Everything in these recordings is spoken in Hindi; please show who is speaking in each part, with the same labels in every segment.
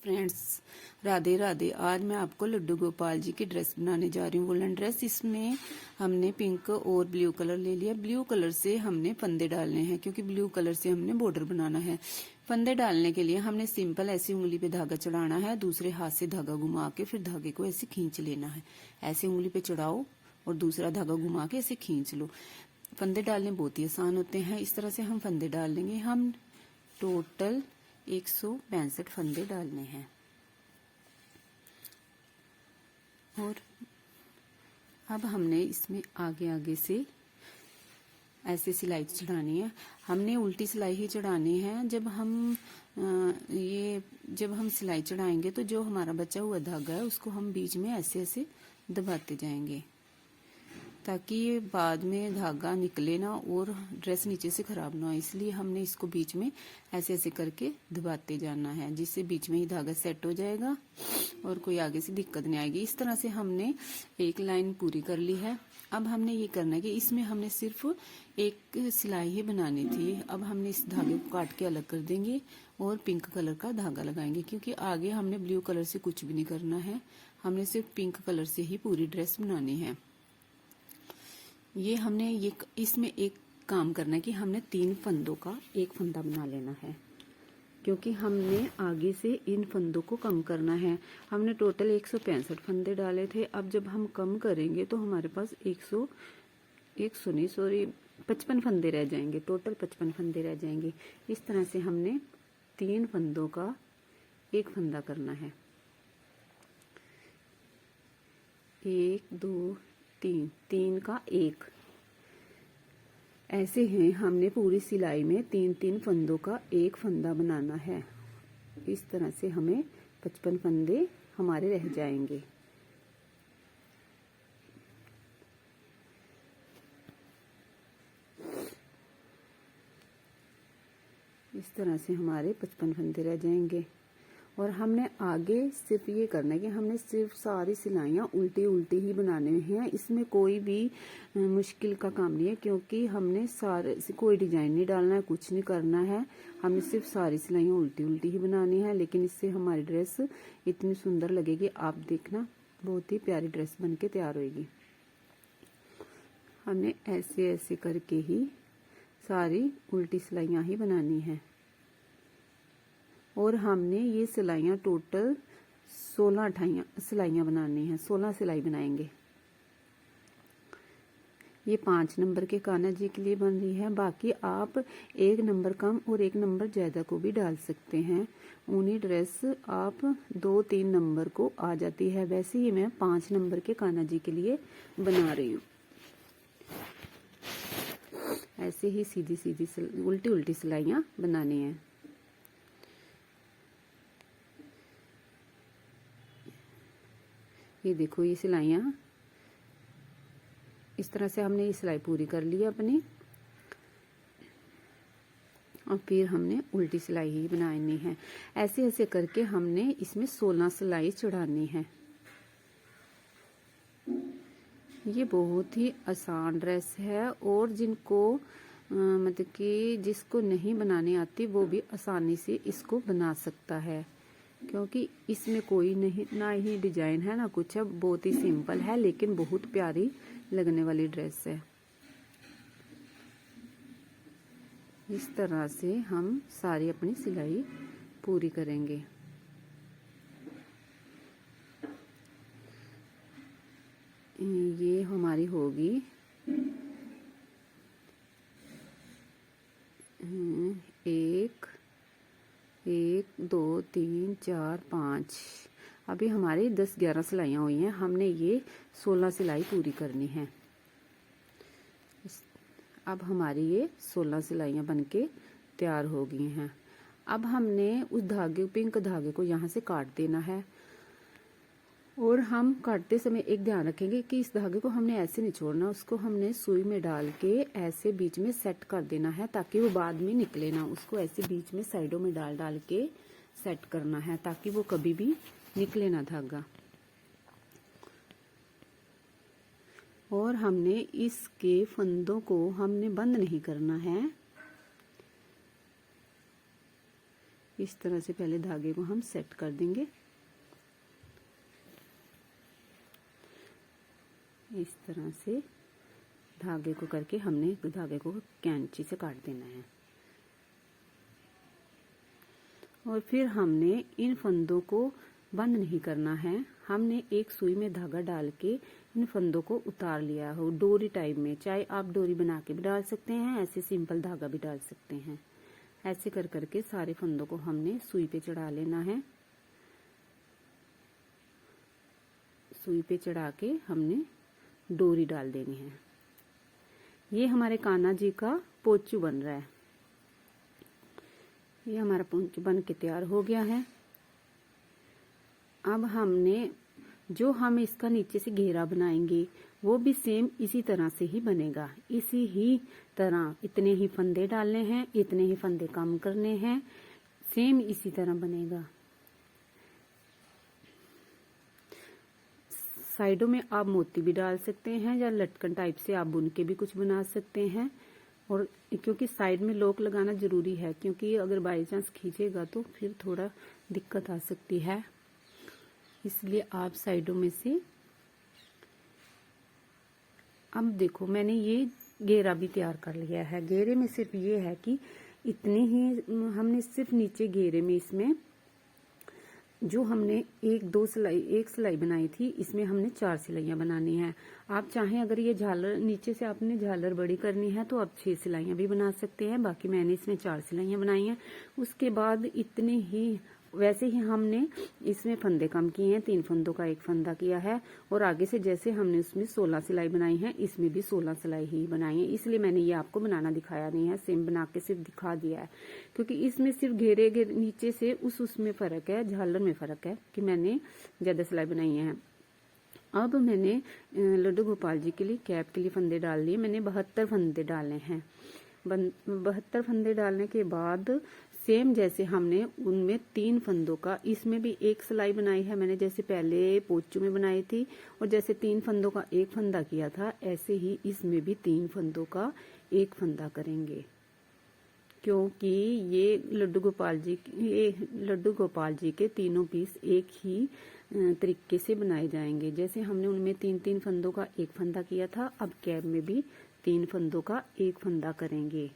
Speaker 1: फ्रेंड्स, राधे राधे। आज मैं आपको लड्डू गोपाल जी की ड्रेस बनाने जा रही हूँ, वुलन ड्रेस। इसमें हमने पिंक और ब्लू कलर ले लिया। ब्लू कलर से हमने फंदे डालने हैं क्योंकि ब्लू कलर से हमने बॉर्डर बनाना है। फंदे डालने के लिए हमने सिंपल ऐसी उंगली पे धागा चढ़ाना है, दूसरे हाथ से धागा घुमा के फिर धागे को ऐसे खींच लेना है। ऐसे उंगली पे चढ़ाओ और दूसरा धागा घुमा के ऐसे खींच लो। फंदे डालने बहुत ही आसान होते हैं। इस तरह से हम फंदे डाल लेंगे। हम टोटल 165 फंदे डालने हैं। और अब हमने इसमें आगे आगे से ऐसे सिलाई चढ़ानी है। हमने उल्टी सिलाई ही चढ़ानी है। जब हम सिलाई चढ़ाएंगे तो जो हमारा बचा हुआ धागा है उसको हम बीच में ऐसे ऐसे दबाते जाएंगे ताकि ये बाद में धागा निकले ना और ड्रेस नीचे से खराब ना हो। इसलिए हमने इसको बीच में ऐसे ऐसे करके दबाते जाना है, जिससे बीच में ही धागा सेट हो जाएगा और कोई आगे से दिक्कत नहीं आएगी। इस तरह से हमने एक लाइन पूरी कर ली है। अब हमने ये करना है कि इसमें हमने सिर्फ एक सिलाई ही बनानी थी। अब हमने इस धागे को काट के अलग कर देंगे और पिंक कलर का धागा लगाएंगे, क्योंकि आगे हमने ब्लू कलर से कुछ भी नहीं करना है। हमने सिर्फ पिंक कलर से ही पूरी ड्रेस बनानी है। इसमें एक काम करना है कि हमने 3 फंदों का एक फंदा बना लेना है, क्योंकि हमने आगे से इन फंदों को कम करना है। हमने टोटल 165 फंदे डाले थे। अब जब हम कम करेंगे तो हमारे पास 55 फंदे रह जाएंगे। टोटल 55 फंदे रह जाएंगे। इस तरह से हमने 3 फंदों का एक फंदा करना है। 1 2 3, 3 का 1। ऐसे हैं हमने पूरी सिलाई में 3-3 फंदों का एक फंदा बनाना है। इस तरह से हमें 55 फंदे हमारे रह जाएंगे। इस तरह से हमारे 55 फंदे रह जाएंगे। और हमने आगे सिर्फ ये करना है कि हमने सिर्फ सारी सिलाइयाँ उल्टी उल्टी ही बनाने हैं। इसमें कोई भी मुश्किल का काम नहीं है, क्योंकि हमने कोई डिजाइन नहीं डालना है, कुछ नहीं करना है। हमने सिर्फ सारी सिलाइयाँ उल्टी उल्टी ही बनानी है। लेकिन इससे हमारी ड्रेस इतनी सुंदर लगेगी, आप देखना, बहुत ही प्यारी ड्रेस बन के तैयार होगी। हमने ऐसे ऐसे करके ही सारी उल्टी सिलाइयाँ ही बनानी है। और हमने ये सिलाइयाँ टोटल 16 सिलाइयाँ बनानी है। 16 सिलाई बनाएंगे। ये 5 नंबर के कान्हा जी के लिए बन रही है। बाकी आप 1 नंबर कम और 1 नंबर ज्यादा को भी डाल सकते हैं। ऊनी ड्रेस आप 2-3 नंबर को आ जाती है। वैसे ही मैं 5 नंबर के कान्हा जी के लिए बना रही हूँ। ऐसे ही सीधी सीधी उल्टी उल्टी सिलाइयाँ बनानी है। ये देखो, ये सिलाइयाँ इस तरह से हमने ये सिलाई पूरी कर ली अपनी। और फिर हमने उल्टी सिलाई ही बनानी है। ऐसे ऐसे करके हमने इसमें 16 सिलाई चढ़ानी है। ये बहुत ही आसान ड्रेस है और जिनको मतलब कि जिसको नहीं बनाने आती वो भी आसानी से इसको बना सकता है, क्योंकि इसमें कोई नहीं ना ही डिजाइन है ना कुछ है। बहुत ही सिंपल है लेकिन बहुत प्यारी लगने वाली ड्रेस है। इस तरह से हम सारी अपनी सिलाई पूरी करेंगे। ये हमारी होगी 1 2 3 4 5। अभी हमारी 10-11 सिलाइयाँ हुई हैं। हमने ये 16 सिलाई पूरी करनी है। अब हमारी ये 16 सिलाइयाँ बनके तैयार हो गई हैं। अब हमने उस पिंक धागे को यहाँ से काट देना है। और हम काटते समय एक ध्यान रखेंगे कि इस धागे को हमने ऐसे नहीं छोड़ना, उसको हमने सुई में डाल के ऐसे बीच में सेट कर देना है ताकि वो बाद में निकले ना। उसको ऐसे बीच में साइडों में डाल डाल के सेट करना है ताकि वो कभी भी निकले ना धागा। और हमने इसके फंदों को हमने बंद नहीं करना है। इस तरह से पहले धागे को हम सेट कर देंगे। इस तरह से धागे को करके हमने धागे को कैंची से काट देना है। और फिर हमने इन फंदों को बंद नहीं करना है, हमने एक सुई में धागा डाल के इन फंदों को उतार लिया हो डोरी टाइप में। चाहे आप डोरी बना के भी डाल सकते हैं, ऐसे सिंपल धागा भी डाल सकते हैं। ऐसे कर करके सारे फंदों को हमने सुई पे चढ़ा लेना है। सुई पे चढ़ा के हमने डोरी डाल देनी है। ये हमारे कान्हा जी का पोचू बन रहा है। ये हमारा पोचू बन के तैयार हो गया है। अब हमने जो हम इसका नीचे से घेरा बनाएंगे वो भी सेम इसी तरह से ही बनेगा। इसी ही तरह इतने ही फंदे डालने हैं, इतने ही फंदे कम करने हैं, सेम इसी तरह बनेगा। साइडों में आप मोती भी डाल सकते हैं या लटकन टाइप से आप बुन के भी कुछ बना सकते हैं। और क्योंकि साइड में लॉक लगाना जरूरी है, क्योंकि अगर बाई चांस खींचेगा तो फिर थोड़ा दिक्कत आ सकती है, इसलिए आप साइडों में से। अब देखो मैंने ये घेरा भी तैयार कर लिया है। घेरे में सिर्फ ये है कि इतने ही हमने सिर्फ नीचे घेरे में इसमें जो हमने एक सिलाई बनाई थी, इसमें हमने 4 सिलाइयां बनानी है। आप चाहें अगर ये झालर नीचे से आपने झालर बड़ी करनी है तो आप 6 सिलाइयां भी बना सकते हैं। बाकी मैंने इसमें 4 सिलाइयां बनाई हैं। उसके बाद इतने ही वैसे ही हमने इसमें फंदे कम किए हैं, 3 फंदों का 1 फंदा किया है। और आगे से जैसे हमने उसमें 16 सिलाई बनाई है, इसमें भी 16 सिलाई ही बनाई है। इसलिए मैंने ये आपको बनाना दिखाया नहीं है, सेम बना के सिर्फ दिखा दिया है, क्योंकि इसमें सिर्फ घेरे नीचे से उसमें फर्क है, झालर में फर्क है कि मैंने ज्यादा सिलाई बनाई है। अब मैंने लड्डू गोपाल जी के लिए कैप के लिए फंदे डाल लिए। मैंने 72 फंदे डाले हैं। 72 फंदे डालने के बाद सेम जैसे हमने उनमें 3 फंदों का, इसमें भी 1 सिलाई बनाई है मैंने, जैसे पहले पोचू में बनाई थी। और जैसे 3 फंदों का 1 फंदा किया था, ऐसे ही इसमें भी 3 फंदों का 1 फंदा करेंगे, क्योंकि ये लड्डू गोपाल जी के तीनों पीस एक ही तरीके से बनाए जाएंगे। जैसे हमने उनमें 3-3 फंदों का 1 फंदा किया था, अब कैप में भी 3 फंदों का 1 फंदा करेंगे।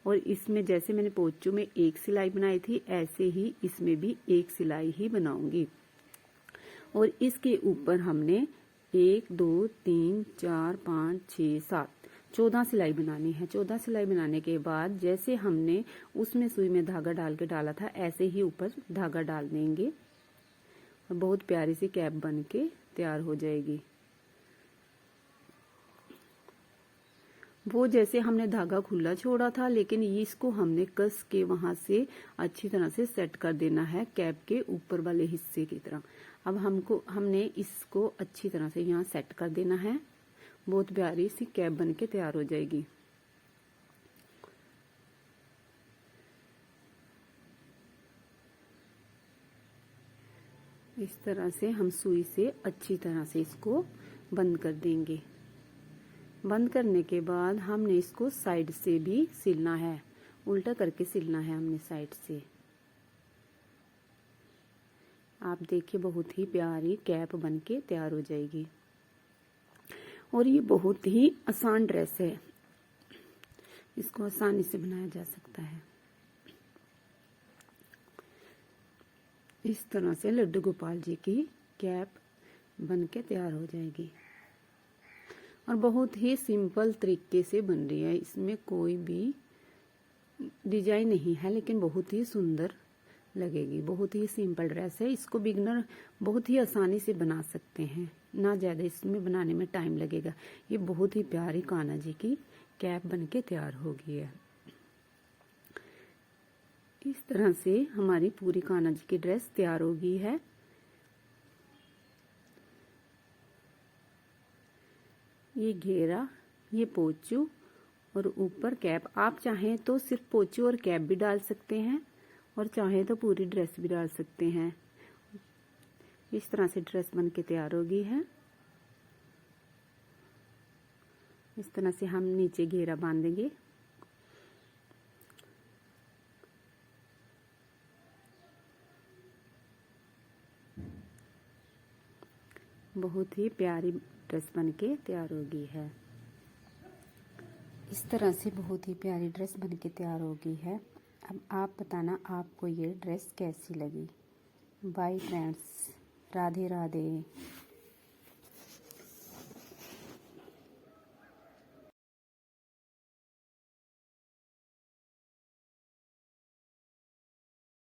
Speaker 1: और इसमें जैसे मैंने पोचू में 1 सिलाई बनाई थी, ऐसे ही इसमें भी 1 सिलाई ही बनाऊंगी। और इसके ऊपर हमने 1 2 3 4 5 6 7 14 सिलाई बनानी है। 14 सिलाई बनाने के बाद जैसे हमने उसमें सुई में धागा डाल के डाला था, ऐसे ही ऊपर धागा डाल देंगे और बहुत प्यारी सी कैप बन के तैयार हो जाएगी। वो जैसे हमने धागा खुला छोड़ा था, लेकिन इसको हमने कस के वहां से अच्छी तरह से सेट कर देना है कैप के ऊपर वाले हिस्से की तरह। अब हमने इसको अच्छी तरह से यहाँ सेट कर देना है। बहुत प्यारी सी कैप बन के तैयार हो जाएगी। इस तरह से हम सुई से अच्छी तरह से इसको बंद कर देंगे। बंद करने के बाद हमने इसको साइड से भी सिलना है, उल्टा करके सिलना है हमने साइड से। आप देखिए बहुत ही प्यारी कैप बन के तैयार हो जाएगी। और ये बहुत ही आसान ड्रेस है, इसको आसानी से बनाया जा सकता है। इस तरह से लड्डू गोपाल जी की कैप बन के तैयार हो जाएगी। और बहुत ही सिंपल तरीके से बन रही है, इसमें कोई भी डिजाइन नहीं है, लेकिन बहुत ही सुंदर लगेगी। बहुत ही सिंपल ड्रेस है, इसको बिगनर बहुत ही आसानी से बना सकते हैं, ना ज्यादा इसमें बनाने में टाइम लगेगा। ये बहुत ही प्यारी कान्हा जी की कैप बन के तैयार हो गई है। इस तरह से हमारी पूरी कान्हा जी की ड्रेस तैयार हो गई है। ये घेरा, ये पोचू और ऊपर कैप। आप चाहें तो सिर्फ पोचू और कैप भी डाल सकते हैं, और चाहें तो पूरी ड्रेस भी डाल सकते हैं। इस तरह से ड्रेस बन के तैयार हो गई है। इस तरह से हम नीचे घेरा बांधेंगे। बहुत ही प्यारी ड्रेस बनके तैयार हो गई है। इस तरह से बहुत ही प्यारी ड्रेस बनके तैयार हो गई है। अब आप बताना आपको ये ड्रेस कैसी लगी। Bye friends, Radhe Radhe.